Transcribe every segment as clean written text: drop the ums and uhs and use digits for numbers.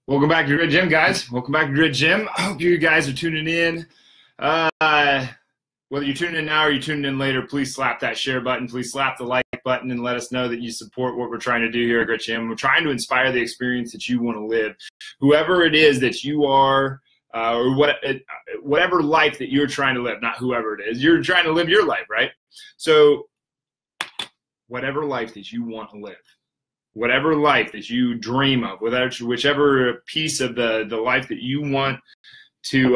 Welcome back to Grid Gym, guys. Welcome back to Grid Gym. I hope you guys are tuning in. Whether you're tuning in now or you're tuning in later, please slap that share button. Please slap the like button and let us know that you support what we're trying to do here at Grid Gym. We're trying to inspire the experience that you want to live. Whoever it is that you are, or whatever life that you're trying to live, not whoever it is, you're trying to live your life, right? So whatever life that you want to live, whatever life that you dream of, whichever piece of the life that you want to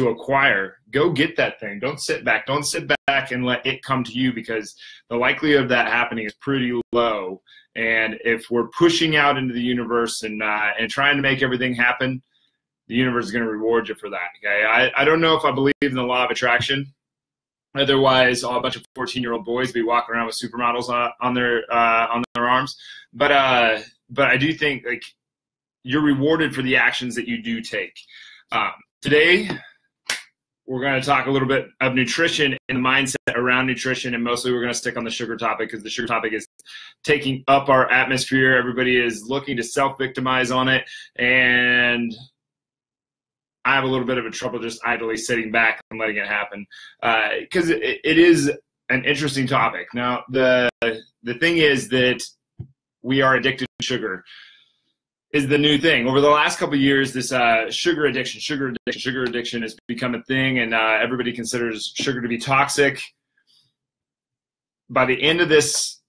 acquire, go get that thing. Don't sit back. Don't sit back and let it come to you, because the likelihood of that happening is pretty low. And if we're pushing out into the universe and trying to make everything happen, the universe is going to reward you for that. Okay, I don't know if I believe in the law of attraction. Otherwise, a bunch of 14-year-old boys be walking around with supermodels on their arms. But I do think, like, you're rewarded for the actions that you do take. Today, we're going to talk a little bit of nutrition and the mindset around nutrition, and mostly we're going to stick on the sugar topic, because the sugar topic is taking up our atmosphere. Everybody is looking to self-victimize on it, and I have a little bit of a trouble just idly sitting back and letting it happen, because it is an interesting topic. Now, the thing is that we are addicted to sugar is the new thing. Over the last couple of years, this sugar addiction has become a thing, and everybody considers sugar to be toxic. By the end of this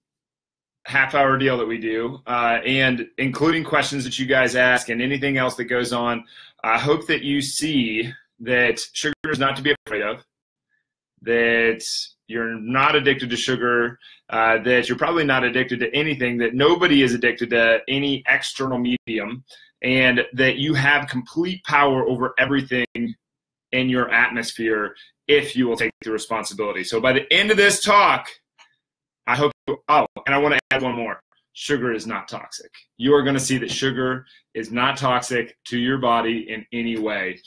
half-hour deal that we do, and including questions that you guys ask and anything else that goes on, I hope that you see that sugar is not to be afraid of, that you're not addicted to sugar, that you're probably not addicted to anything, that nobody is addicted to any external medium, and that you have complete power over everything in your atmosphere if you will take the responsibility. So by the end of this talk, I hope, oh, and I want to add one more. Sugar is not toxic. You are going to see that sugar is not toxic to your body in any way.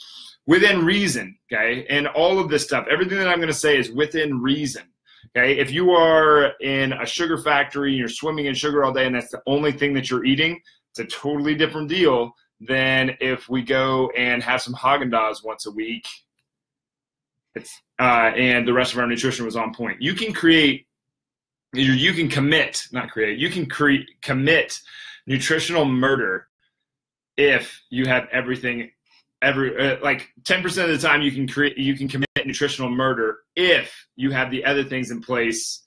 Within reason, okay? And all of this stuff, everything that I'm going to say is within reason, okay? If you are in a sugar factory and you're swimming in sugar all day and that's the only thing that you're eating, it's a totally different deal than if we go and have some Haagen-Dazs once a week and the rest of our nutrition was on point. You can commit nutritional murder if you have everything. Like 10% of the time you can commit nutritional murder if you have the other things in place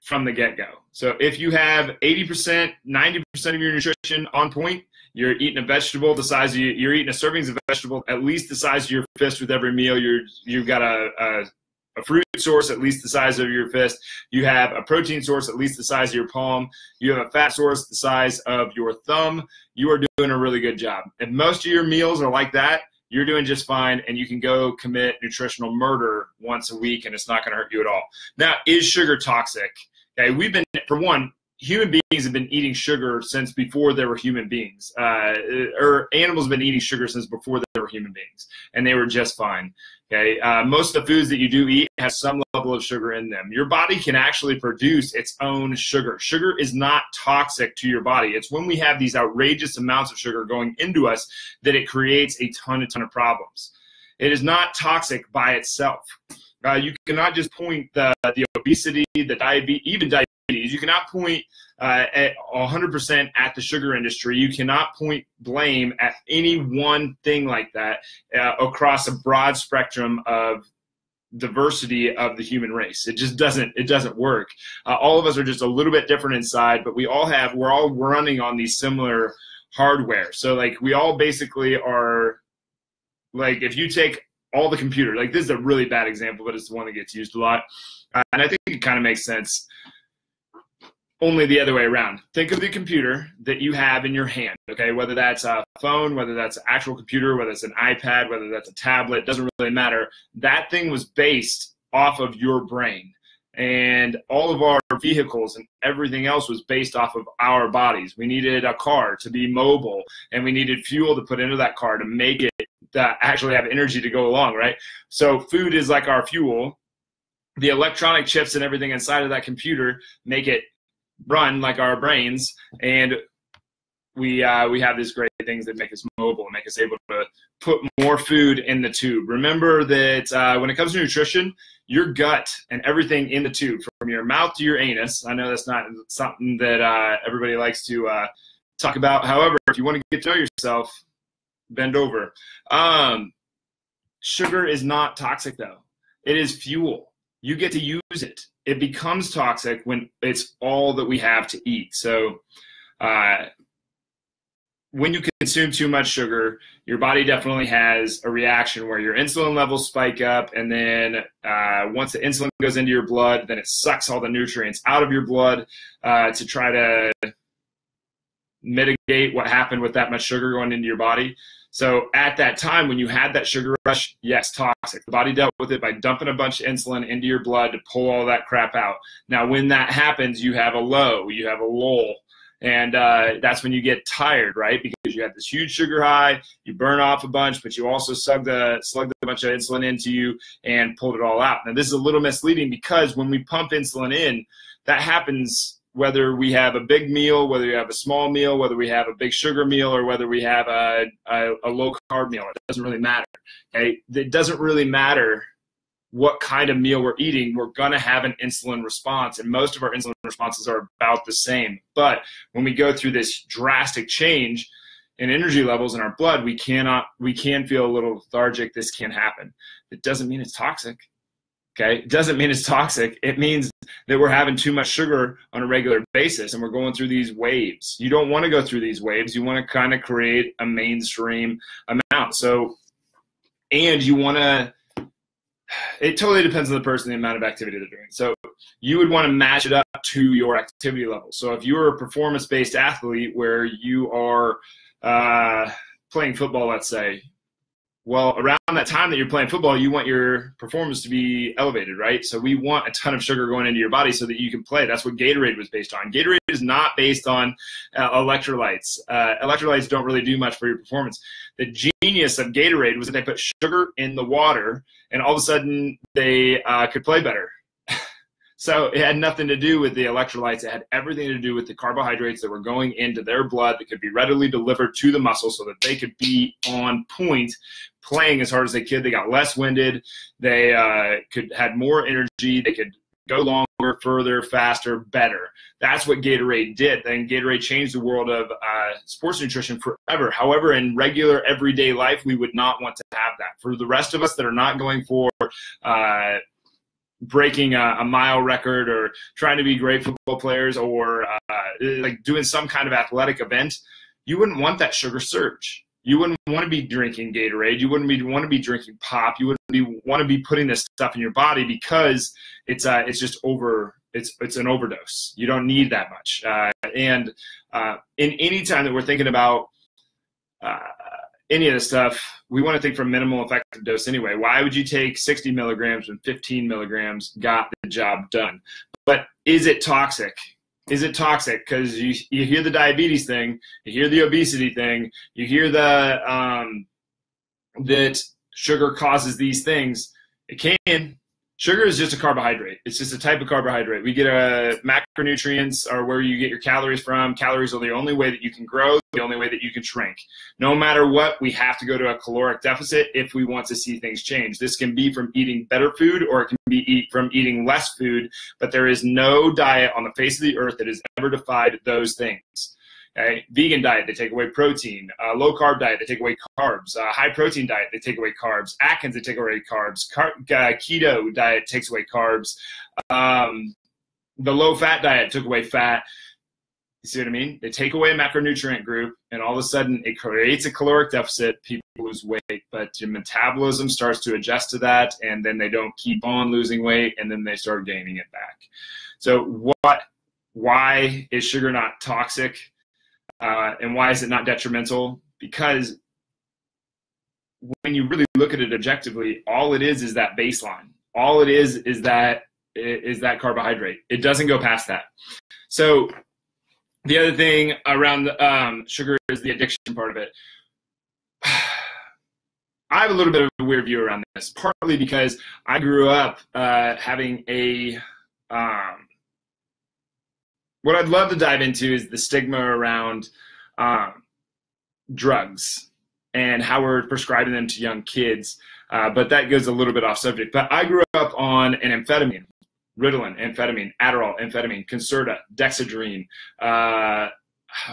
from the get-go. So if you have 80%, 90% of your nutrition on point, you're eating a vegetable the size of you're eating a servings of vegetable at least the size of your fist with every meal. You've got a fruit source at least the size of your fist. You have a protein source at least the size of your palm. You have a fat source the size of your thumb. You are doing a really good job. If most of your meals are like that, you're doing just fine, and you can go commit nutritional murder once a week, and it's not going to hurt you at all. Now, is sugar toxic? Okay, for one, human beings have been eating sugar since before there were human beings. Or animals have been eating sugar since before there were human beings, and they were just fine. Okay, most of the foods that you do eat have some level of sugar in them. Your body can actually produce its own sugar. Sugar is not toxic to your body. It's when we have these outrageous amounts of sugar going into us that it creates a ton of problems. It is not toxic by itself. You cannot just point the obesity, the diabetes, even diabetes. You cannot point at 100% at the sugar industry. You cannot point blame at any one thing like that across a broad spectrum of diversity of the human race. It just doesn't work. All of us are just a little bit different inside, but we're all running on these similar hardware. So like we all basically are, like, if you take all the computer, like this is a really bad example, but it's the one that gets used a lot. And I think it kind of makes sense. Only the other way around. Think of the computer that you have in your hand, okay? Whether that's a phone, whether that's an actual computer, whether it's an iPad, whether that's a tablet, doesn't really matter. That thing was based off of your brain. And all of our vehicles and everything else was based off of our bodies. We needed a car to be mobile, and we needed fuel to put into that car to make it actually have energy to go along, right? So food is like our fuel. The electronic chips and everything inside of that computer make it run like our brains, and we have these great things that make us mobile and make us able to put more food in the tube. Remember that when it comes to nutrition, your gut and everything in the tube, from your mouth to your anus, I know that's not something that everybody likes to talk about. However, if you want to get to know yourself, bend over. Sugar is not toxic, though. It is fuel. You get to use it. It becomes toxic when it's all that we have to eat. So when you consume too much sugar, your body definitely has a reaction where your insulin levels spike up, and then once the insulin goes into your blood, then it sucks all the nutrients out of your blood to try to mitigate what happened with that much sugar going into your body. So at that time, when you had that sugar rush, yes, toxic. The body dealt with it by dumping a bunch of insulin into your blood to pull all that crap out. Now, when that happens, you have a low, you have a lull. And that's when you get tired, right? Because you had this huge sugar high, you burn off a bunch, but you also slugged a bunch of insulin into you and pulled it all out. Now, this is a little misleading because when we pump insulin in, that happens whether we have a big meal, whether we have a small meal, whether we have a big sugar meal, or whether we have a low-carb meal. It doesn't really matter, okay? It doesn't really matter what kind of meal we're eating. We're going to have an insulin response, and most of our insulin responses are about the same. But when we go through this drastic change in energy levels in our blood, we can feel a little lethargic. This can happen. It doesn't mean it's toxic. Okay, it doesn't mean it's toxic. It means that we're having too much sugar on a regular basis and we're going through these waves. You don't want to go through these waves. You want to kind of create a mainstream amount. So, and you want to, it totally depends on the person, the amount of activity they're doing. So you would want to match it up to your activity level. So if you're a performance-based athlete where you are playing football, let's say, well, around that time that you're playing football, you want your performance to be elevated, right? So we want a ton of sugar going into your body so that you can play. That's what Gatorade was based on. Gatorade is not based on electrolytes. Electrolytes don't really do much for your performance. The genius of Gatorade was that they put sugar in the water, and all of a sudden they could play better. So it had nothing to do with the electrolytes. It had everything to do with the carbohydrates that were going into their blood that could be readily delivered to the muscle so that they could be on point, playing as hard as they could. They got less winded. They had more energy. They could go longer, further, faster, better. That's what Gatorade did. And Gatorade changed the world of sports nutrition forever. However, in regular everyday life, we would not want to have that. For the rest of us that are not going for breaking a mile record or trying to be great football players or like doing some kind of athletic event, you wouldn't want that sugar surge. You wouldn't want to be drinking Gatorade. You wouldn't want to be drinking pop. You wouldn't want to be putting this stuff in your body because it's just it's an overdose. You don't need that much. And in any time that we're thinking about any of this stuff, we want to think from minimal effective dose anyway. Why would you take 60 milligrams when 15 milligrams got the job done? But is it toxic? Is it toxic? Because you hear the diabetes thing, you hear the obesity thing, you hear the that sugar causes these things. It can. Sugar is just a carbohydrate. It's just a type of carbohydrate. We get macronutrients are where you get your calories from. Calories are the only way that you can grow, the only way that you can shrink. No matter what, we have to go to a caloric deficit if we want to see things change. This can be from eating better food or it can be from eating less food, but there is no diet on the face of the earth that has ever defied those things. Okay? Vegan diet, they take away protein. Low carb diet, they take away carbs. High protein diet, they take away carbs. Atkins, they take away carbs. Keto diet takes away carbs. The low fat diet took away fat. You see what I mean? They take away a macronutrient group, and all of a sudden it creates a caloric deficit. People lose weight, but your metabolism starts to adjust to that, and then they don't keep on losing weight, and then they start gaining it back. So why is sugar not toxic? And why is it not detrimental? Because when you really look at it objectively, all it is that baseline. All it is that carbohydrate. It doesn't go past that. So the other thing around sugar is the addiction part of it. I have a little bit of a weird view around this, partly because I grew up having a what I'd love to dive into is the stigma around drugs and how we're prescribing them to young kids. But that goes a little bit off subject. But I grew up on an amphetamine, Ritalin, amphetamine, Adderall, amphetamine, Concerta, Dexedrine.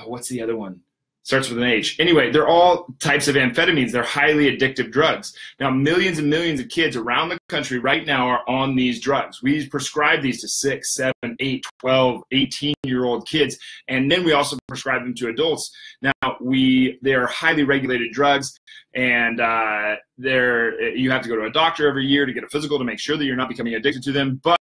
What's the other one? Starts with an H. Anyway, they're all types of amphetamines. They're highly addictive drugs. Now, millions and millions of kids around the country right now are on these drugs. We prescribe these to 6, 7, 8, 12, 18-year-old kids, and then we also prescribe them to adults. Now, they're highly regulated drugs, and you have to go to a doctor every year to get a physical to make sure that you're not becoming addicted to them. But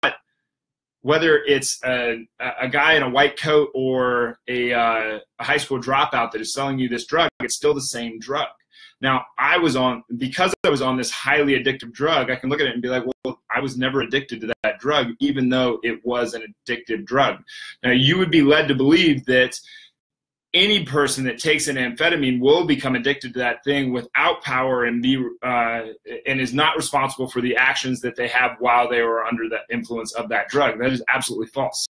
whether it's a guy in a white coat or a high school dropout that is selling you this drug, it's still the same drug. Now, because I was on this highly addictive drug, I can look at it and be like, well, I was never addicted to that drug, even though it was an addictive drug. Now, you would be led to believe that any person that takes an amphetamine will become addicted to that thing without power and is not responsible for the actions that they have while they were under the influence of that drug. That is absolutely false.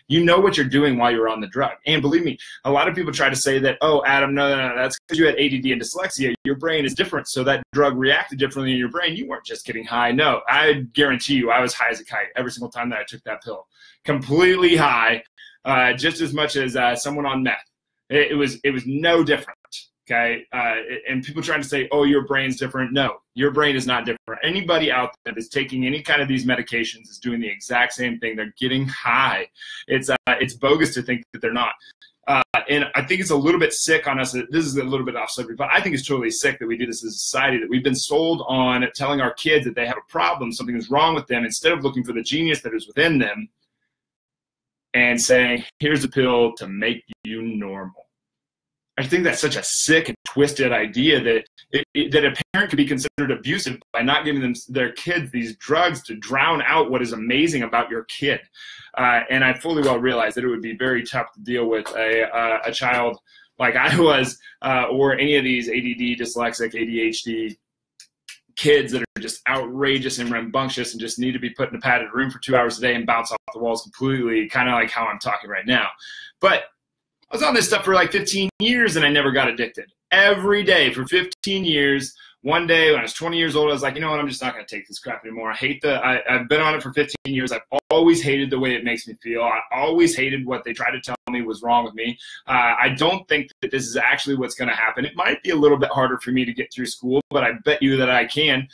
You know what you're doing while you're on the drug. And believe me, a lot of people try to say that, oh, Adam, no, that's because you had ADD and dyslexia. Your brain is different, so that drug reacted differently in your brain. You weren't just getting high. No, I guarantee you I was high as a kite every single time that I took that pill. Completely high, just as much as someone on meth. It was no different, okay? And people trying to say, oh, your brain's different. No, your brain is not different. Anybody out there that's taking any kind of these medications is doing the exact same thing. They're getting high. It's bogus to think that they're not. And I think it's a little bit sick on us. This is a little bit off subject, but I think it's totally sick that we do this as a society, that we've been sold on telling our kids that they have a problem, something is wrong with them, instead of looking for the genius that is within them and saying, here's a pill to make you normal. I think that's such a sick and twisted idea that a parent could be considered abusive by not giving their kids these drugs to drown out what is amazing about your kid. And I fully well realize that it would be very tough to deal with a child like I was, or any of these ADD, dyslexic, ADHD kids that are just outrageous and rambunctious and just need to be put in a padded room for 2 hours a day and bounce off the walls completely, kind of like how I'm talking right now. But I was on this stuff for like 15 years and I never got addicted. Every day for 15 years. One day when I was 20 years old, I was like, you know what, I'm just not going to take this crap anymore. I've been on it for 15 years. I've always hated the way it makes me feel. I always hated what they tried to tell me was wrong with me. I don't think that this is actually what's going to happen. It might be a little bit harder for me to get through school, but I bet you that I can.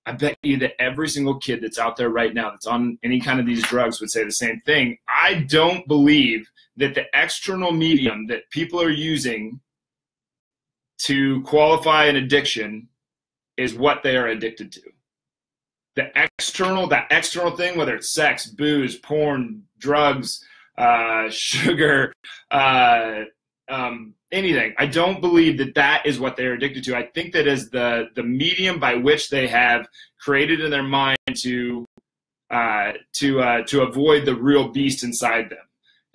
I bet you that every single kid that's out there right now that's on any kind of these drugs would say the same thing. I don't believe that the external medium that people are using to qualify an addiction is what they are addicted to. That external thing, whether it's sex, booze, porn, drugs, sugar, anything. I don't believe that that is what they're addicted to. I think that is the medium by which they have created in their mind to avoid the real beast inside them.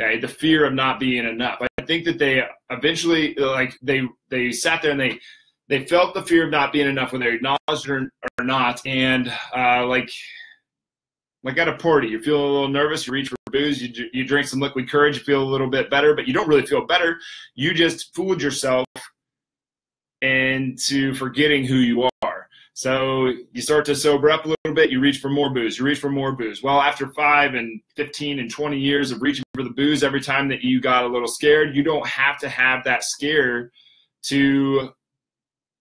Okay, the fear of not being enough. I think that they eventually, like, they sat there and they felt the fear of not being enough, whether they acknowledged it or not. And like at a party, you feel a little nervous, you reach for booze, you drink some liquid courage, you feel a little bit better, but you don't really feel better. You just fooled yourself into forgetting who you are. So you start to sober up a little bit, you reach for more booze, you reach for more booze. Well, after 5 and 15 and 20 years of reaching for the booze every time that you got a little scared, you don't have to have that scare to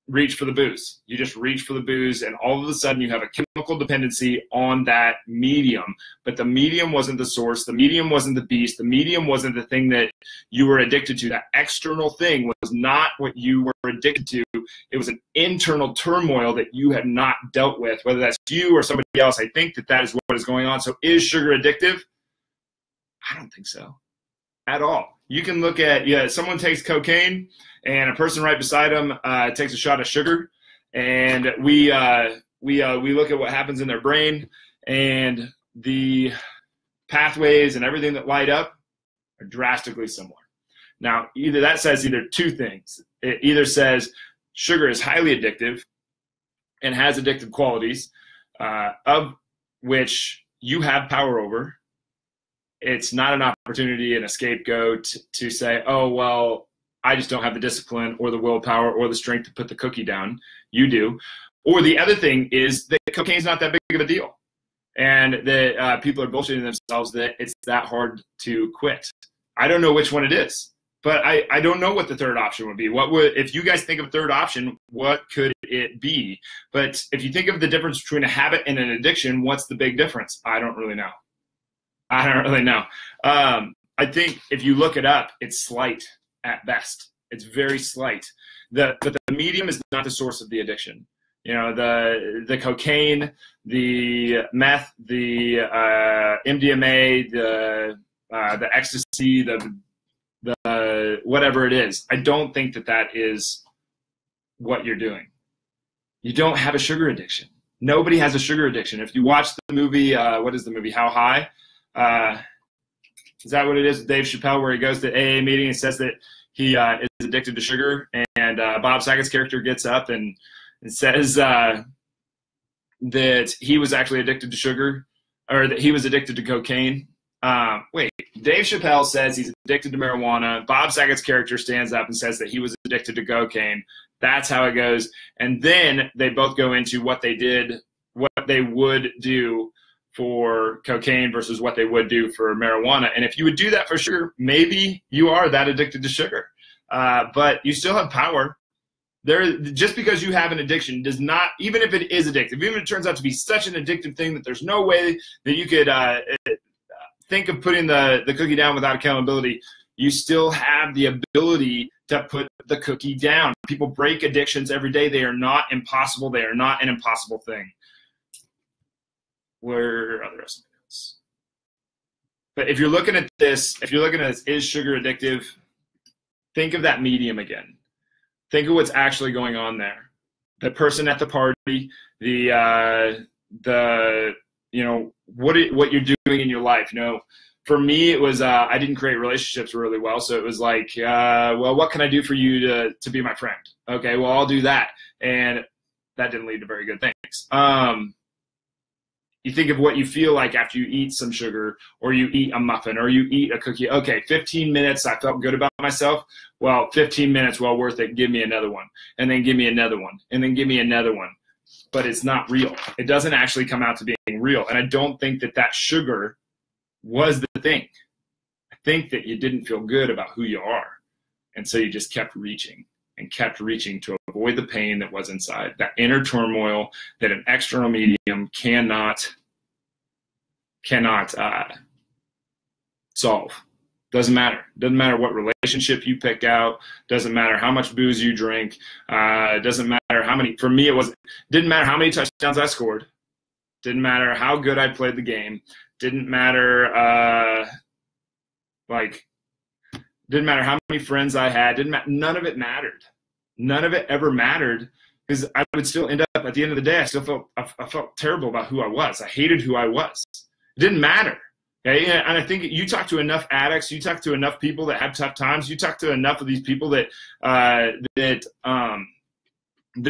reach for the booze. You just reach for the booze, and all of a sudden you have a chemical dependency on that medium. But the medium wasn't the source. The medium wasn't the beast. The medium wasn't the thing that you were addicted to. That external thing was not what you were addicted to. It was an internal turmoil that you had not dealt with, whether that's you or somebody else. I think that is what is going on. So is sugar addictive? I don't think so at all. You can look at, someone takes cocaine and a person right beside them takes a shot of sugar, and we look at what happens in their brain, and the pathways and everything that light up are drastically similar. Now, that says either two things. It either says sugar is highly addictive and has addictive qualities, of which you have power over. It's not an opportunity and a scapegoat to say, oh, well, I just don't have the discipline or the willpower or the strength to put the cookie down. You do. Or the other thing is that cocaine's not that big of a deal. And that people are bullshitting themselves that it's that hard to quit. I don't know which one it is, but I don't know what the third option would be. What would, if you guys think of a third option, what could it be? But if you think of the difference between a habit and an addiction, what's the big difference? I don't really know. I think if you look it up, it's slight at best. It's very slight. But the medium is not the source of the addiction. You know, the cocaine, the meth, the MDMA, the ecstasy, the whatever it is. I don't think that is what you're doing. You don't have a sugar addiction. Nobody has a sugar addiction. If you watch the movie, what is the movie? How High? Is that what it is with Dave Chappelle, where he goes to AA meeting and says that he is addicted to sugar, and Bob Saget's character gets up and says that he was actually addicted to sugar, or that he was addicted to cocaine. Wait, Dave Chappelle says he's addicted to marijuana. Bob Saget's character stands up and says that he was addicted to cocaine. That's how it goes. And then they both go into what they would do for cocaine versus what they would do for marijuana. And if you would do that for sugar, maybe you are that addicted to sugar. But you still have power. Just because you have an addiction does not, even if it is addictive, even if it turns out to be such an addictive thing that there's no way that you could think of putting the cookie down without accountability, you still have the ability to put the cookie down. People break addictions every day. They are not impossible. They are not an impossible thing. Where are the rest of the notes? But if you're looking at this, is sugar addictive? Think of that medium again. Think of what's actually going on there. The person at the party, the you know, what you're doing in your life. You know, for me, it was I didn't create relationships really well, so it was like, well, what can I do for you to be my friend? Okay, well, I'll do that, and that didn't lead to very good things. You think of what you feel like after you eat some sugar, or you eat a muffin, or you eat a cookie. Okay, 15 minutes, I felt good about myself. Well, 15 minutes, well worth it. Give me another one, and then give me another one, and then give me another one. But it's not real. It doesn't actually come out to being real. And I don't think that sugar was the thing. I think that you didn't feel good about who you are. And so you just kept reaching and kept reaching to avoid the pain that was inside, that inner turmoil that an external medium cannot solve. Doesn't matter. Doesn't matter what relationship you pick out. Doesn't matter how much booze you drink. Doesn't matter how many. For me, didn't matter how many touchdowns I scored. Didn't matter how good I played the game. Didn't matter didn't matter how many friends I had. Didn't matter. None of it mattered. None of it ever mattered, because I would still end up at the end of the day. I felt terrible about who I was. I hated who I was. It didn't matter. Okay? And I think you talk to enough addicts, you talk to enough people that have tough times, you talk to enough of these people that they've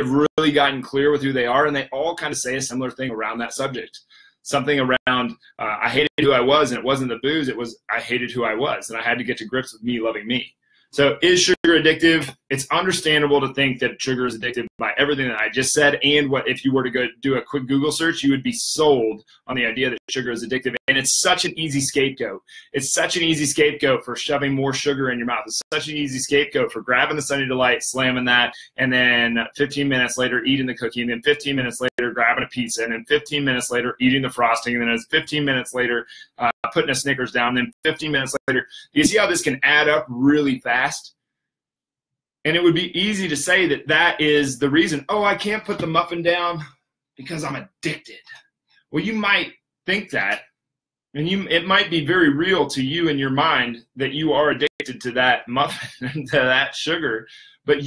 really gotten clear with who they are, and they all kind of say a similar thing around that subject. Something around, I hated who I was, and it wasn't the booze, it was I hated who I was, and I had to get to grips with me loving me. So is sugar addictive? It's understandable to think that sugar is addictive by everything that I just said, and what if you were to go do a quick Google search, you would be sold on the idea that sugar is addictive. And it's such an easy scapegoat. It's such an easy scapegoat for shoving more sugar in your mouth. It's such an easy scapegoat for grabbing the Sunny Delight, slamming that, and then 15 minutes later eating the cookie, and then 15 minutes later grabbing a pizza, and then 15 minutes later eating the frosting, and then it's 15 minutes later putting a Snickers down, and then 15 minutes later. You see how this can add up really fast? And it would be easy to say that that is the reason, oh, I can't put the muffin down because I'm addicted. Well, you might think that, and it might be very real to you in your mind that you are addicted to that muffin, to that sugar. But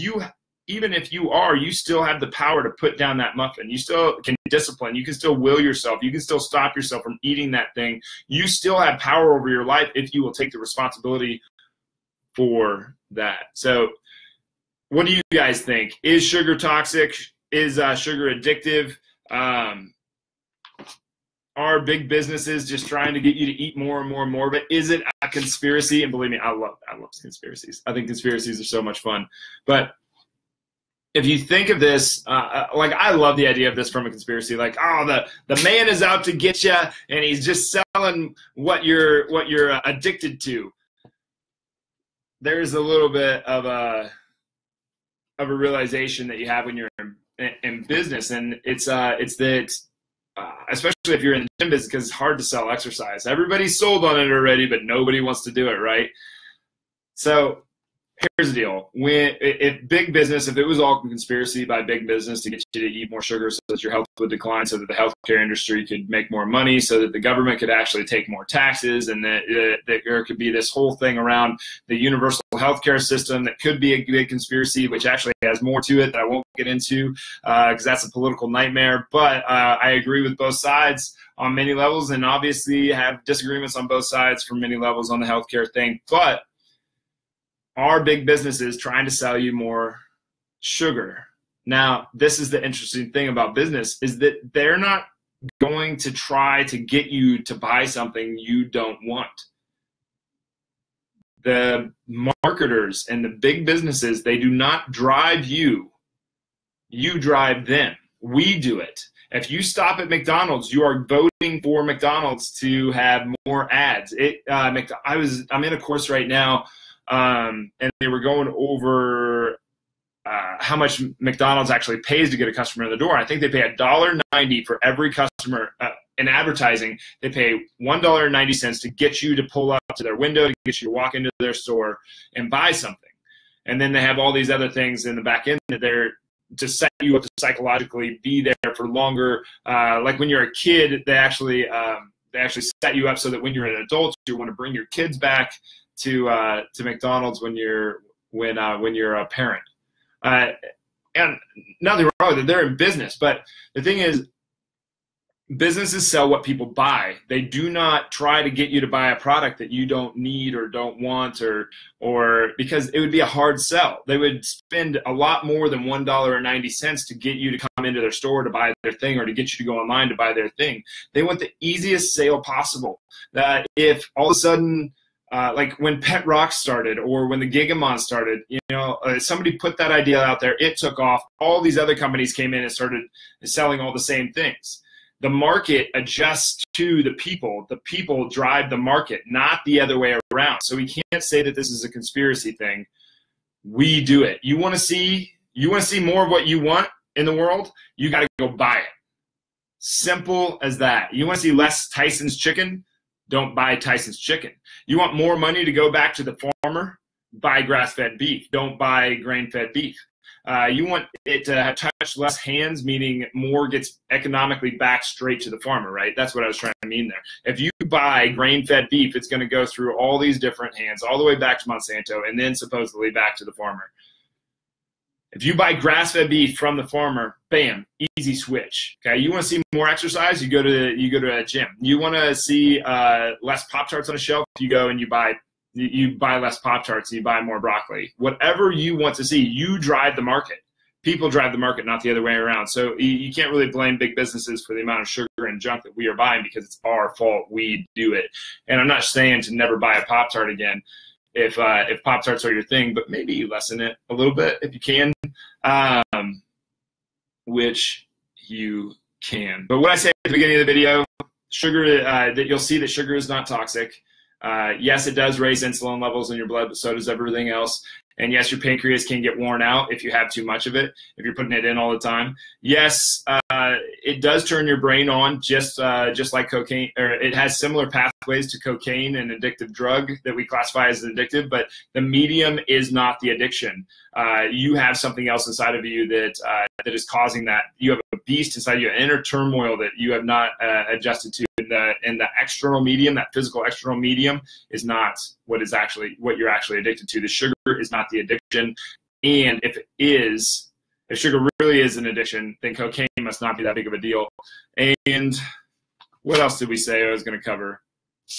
even if you are, you still have the power to put down that muffin. You still can discipline. You can still will yourself. You can still stop yourself from eating that thing. You still have power over your life if you will take the responsibility for that. So what do you guys think? Is sugar toxic? Is sugar addictive? are big businesses just trying to get you to eat more and more and more? But is it a conspiracy? And believe me, I love conspiracies. I think conspiracies are so much fun. But if you think of this, like I love the idea of this from a conspiracy, like, oh, the man is out to get you, and he's just selling what you're addicted to. There's a little bit of a realization that you have when you're in business, and it's that especially if you're in the gym business, because it's hard to sell exercise. Everybody's sold on it already, but nobody wants to do it, right? So here's the deal. If big business, if it was all conspiracy by big business to get you to eat more sugar so that your health would decline, so that the healthcare industry could make more money, so that the government could actually take more taxes, and that there could be this whole thing around the universal healthcare system that could be a big conspiracy, which actually has more to it that I won't get into because that's a political nightmare. But I agree with both sides on many levels, and obviously have disagreements on both sides for many levels on the healthcare thing. But are big businesses trying to sell you more sugar? Now, this is the interesting thing about business, is that they're not going to try to get you to buy something you don't want. The marketers and the big businesses, they do not drive you. You drive them. We do it. If you stop at McDonald's, you are voting for McDonald's to have more ads. I'm in a course right now, and they were going over how much McDonald's actually pays to get a customer in the door. I think they pay $1.90 for every customer in advertising. They pay $1.90 to get you to pull up to their window, to get you to walk into their store and buy something. And then they have all these other things in the back end that they're to set you up to psychologically be there for longer. Like when you're a kid, they actually set you up so that when you're an adult, you want to bring your kids back to McDonald's when you're a parent. And nothing wrong with it. They're in business, but the thing is, businesses sell what people buy. They do not try to get you to buy a product that you don't need or don't want, or because it would be a hard sell. They would spend a lot more than $1.90 to get you to come into their store to buy their thing, or to get you to go online to buy their thing. They want the easiest sale possible. That if all of a sudden, like when Pet Rock started, or when the Gigamon started, somebody put that idea out there, it took off. All these other companies came in and started selling all the same things. The market adjusts to the people. The people drive the market, not the other way around. So we can't say that this is a conspiracy thing. We do it. You want to see more of what you want in the world? You got to go buy it. Simple as that. You want to see less Tyson's chicken? Don't buy Tyson's chicken. You want more money to go back to the farmer? Buy grass-fed beef. Don't buy grain-fed beef. You want it to touch less hands, meaning more gets economically back straight to the farmer, right? That's what I was trying to mean there. If you buy grain-fed beef, it's going to go through all these different hands, all the way back to Monsanto, and then supposedly back to the farmer. If you buy grass-fed beef from the farmer, bam, easy switch. Okay, you want to see more exercise? You go to a gym. You want to see less Pop-Tarts on a shelf? You go and you buy less Pop-Tarts and you buy more broccoli. Whatever you want to see, you drive the market. People drive the market, not the other way around. So you can't really blame big businesses for the amount of sugar and junk that we are buying, because it's our fault. We do it. And I'm not saying to never buy a Pop-Tart again if Pop-Tarts are your thing, but maybe you lessen it a little bit if you can, which you can. But what I say at the beginning of the video, sugar, that you'll see that sugar is not toxic. Yes, it does raise insulin levels in your blood, but so does everything else. And yes, your pancreas can get worn out if you have too much of it, if you're putting it in all the time. Yes, it does turn your brain on, just like cocaine, or it has similar pathways to cocaine, an addictive drug that we classify as addictive, but the medium is not the addiction. You have something else inside of you that is causing that. You have a beast inside you, an inner turmoil that you have not adjusted to. And the external medium, that physical external medium, is not what you're actually addicted to. The sugar is not the addiction. And if sugar really is an addiction, then cocaine must not be that big of a deal. And what else did we say I was going to cover?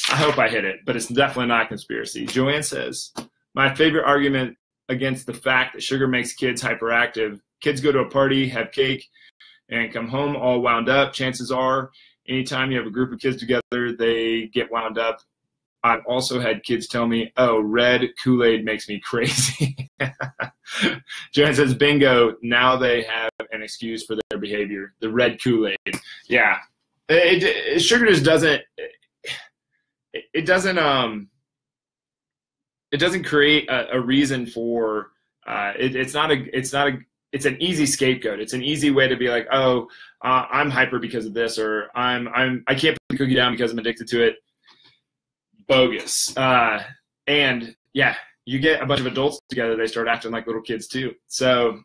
I hope I hit it, but it's definitely not a conspiracy. Joanne says, my favorite argument against the fact that sugar makes kids hyperactive: kids go to a party, have cake, and come home all wound up. Chances are anytime you have a group of kids together, they get wound up. I've also had kids tell me, oh, red Kool-Aid makes me crazy. Joanne says, bingo, now they have an excuse for their behavior. The red Kool-Aid. Yeah. Sugar just doesn't, it doesn't create a reason for, it's an easy scapegoat. It's an easy way to be like, oh, I'm hyper because of this, or I can't put the cookie down because I'm addicted to it. Bogus. And yeah, you get a bunch of adults together, they start acting like little kids too. So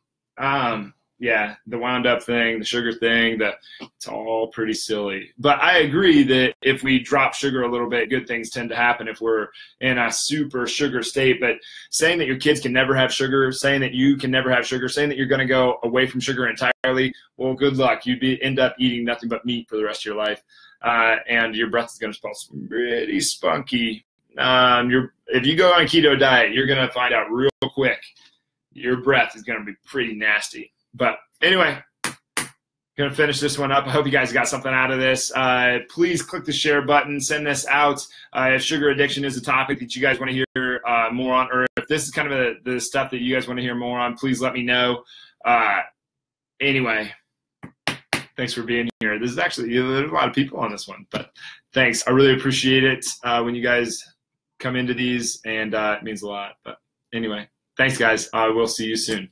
yeah, the wound up thing, the sugar thing, it's all pretty silly. But I agree that if we drop sugar a little bit, good things tend to happen if we're in a super sugar state. But saying that your kids can never have sugar, saying that you can never have sugar, saying that you're going to go away from sugar entirely, well, good luck. You'd end up eating nothing but meat for the rest of your life. And your breath is going to smell pretty spunky. If you go on a keto diet, you're going to find out real quick your breath is going to be pretty nasty. But anyway, going to finish this one up. I hope you guys got something out of this. Please click the share button. Send this out. If sugar addiction is a topic that you guys want to hear more on, or if this is kind of the stuff that you guys want to hear more on, please let me know. Anyway, thanks for being here. There's a lot of people on this one, but thanks. I really appreciate it when you guys come into these, and it means a lot. But anyway, thanks, guys. We'll see you soon.